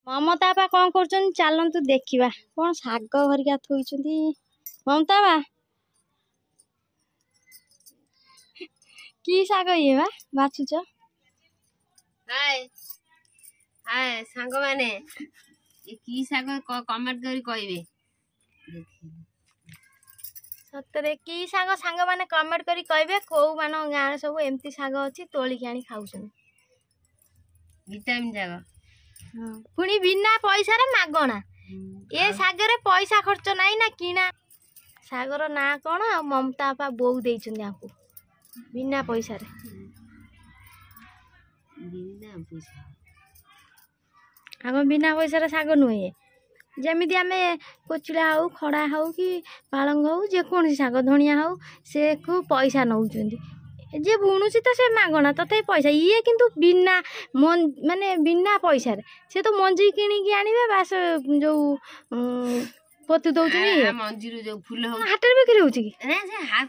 ममता बा कौन कर चलतु देखा कौन शाग हरिका थोड़ी ममता बा कि शाग ये बा बाछुच हाय हाय सांग माने कि शाग कमेंट करी कहबे सतरे कि शाग सांग माने कमेंट करी कहबे को मान गाँव सब एमती शाग अच्छी तोलिक आनी खाऊछन विटामिन शाग पुणी बिना पैसा रे मागणा ए सागर पैसा खर्च नहीं ना किना सागर ना कौन आ ममता बापा बोऊ देइछन आपको बिना पैसा रे हम बिना पैसा रे साग नुहे जमीती आम कोचिला हो खड़ा हो कि पालंग हो जेकोसी साग धनिया हो से को पैसा नौचंदी जे बुणुची तो से मागणा तथे पैसा ये किंतु बिना माने बिना पैसा रे से तो मंजी किणी आनिबे बास जो पोती दउछनी मंजी रो जो फूल हो हाटर बिक्री होची कि ना से हाट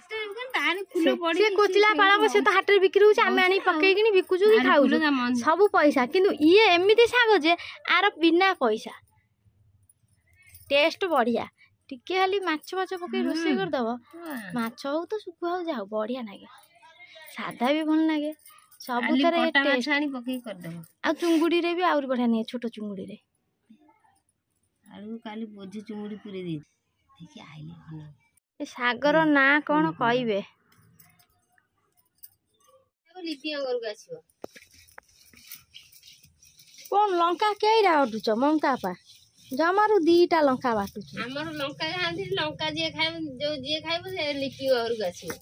तार फूल पड़ी से कोचिला पाळब से तो हाटर बिक्री होची आमे आनी पक्के किनी बिकुजु कि खाउजु सब पैसा किंतु ये एमिति साग जे आर बिना पैसा टेस्ट बढ़िया टिके खाली माछ माछ पके रोसे कर दबो माछ हो तो सुखु हो जाओ बढ़िया लागे सादा भी भल लगे सब तरह टेस्ट आनी पके कर दबो आ चुंगुड़ी रे भी आउर बढ़िया नहीं छोटो चुंगुड़ी रे आलू काली बोझे चुंगुड़ी पुरे दे देखि आइले भल ए सागर ना कोन कहबे लिपि अंगर को आसीबो कोन लंका केइरा अटुछ ममता पा जमारु दीटा लंका बाटुछ हमर लंका लंका जे खाइब जो जे खाइब से लिपि अंगर को आसीबो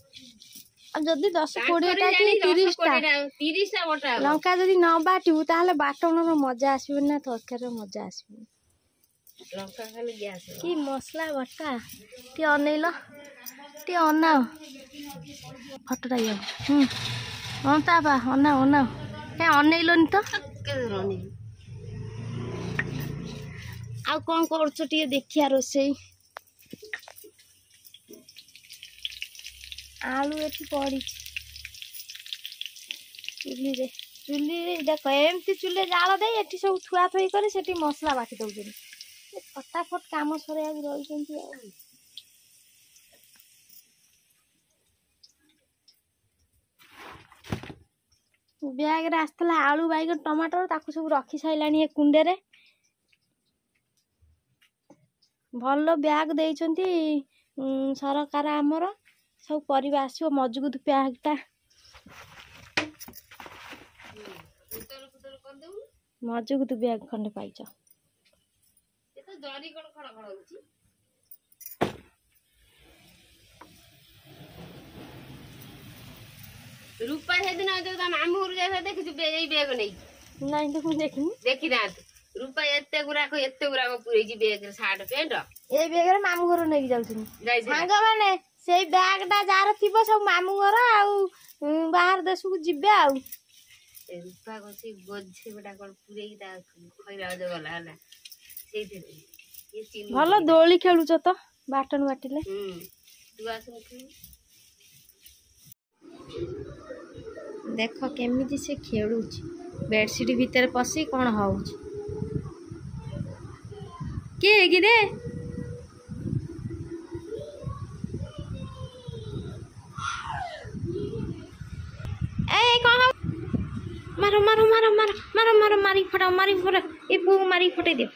अब जदि 10-20 टा कि 30 टा बटा लंका जदि न बाटू ताहले बाटणर मजा आसीबो ना तरकारी मजा आसीबो लंका खाली गैस कि मसला बटा ती अनेलो ती अनाओ फटोटा यो ममता बा अनाओ अनाओ ए अनेलोनी तो आ कौन करछ टिए देखिया रोसई आलू एठी पड़ी चुली रे देख एमती चुले जाल दे एठी सब थुआ थुई करे सेठी मसला बाटी दउछन फटाफट काम सरिया रही ब्याग रे आसला आलू बैगन टमाटर ताकू सब रखी साइलानी ए कुंडे रे भल ब्याग देइछंती सरकार आमर सब परिबा आसीबो मजबूत ब्यागटा मजबूत ब्याग खंडे पाइछ तो जरी कोन खड़ खड़ होची रूपा हे दिन जो मामू घर जाय देखि बेई बेग नै नहीं तो देखिनी देखि ना रूपा एते गुरा को पुरै जी बेग रे सार्ट पेंट ए बेग रे मामू घर नै जाउछनी सांग माने सेई बैगटा जार थिबो सब मामू घर आउ बाहर देश को जिबे आउ रूपा गसी बोझे बेटा कोन पुरै ता खइरा जो गला हला सेई दे ये चिन भलो दोली खेलुछ तो बाटन बाटिले तू आसन खेल देखो केमिति से खेलुछ बेडशीट भीतर पसी कोन होउछ के कि रे ए कौन मारो मारो मारो मारो मारो मारो मारी फटाओ ए पू मारी फटे दे